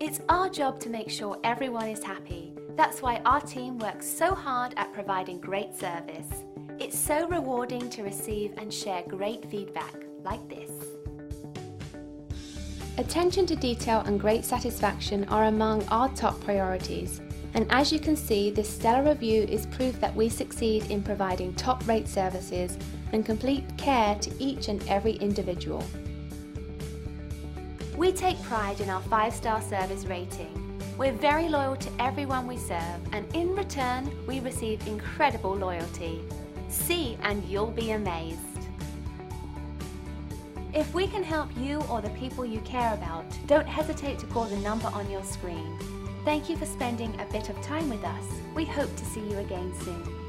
It's our job to make sure everyone is happy. That's why our team works so hard at providing great service. It's so rewarding to receive and share great feedback like this. Attention to detail and great satisfaction are among our top priorities. And as you can see, this stellar review is proof that we succeed in providing top-rate services and complete care to each and every individual. We take pride in our 5-star service rating. We're very loyal to everyone we serve, and in return, we receive incredible loyalty. See and you'll be amazed. If we can help you or the people you care about, don't hesitate to call the number on your screen. Thank you for spending a bit of time with us. We hope to see you again soon.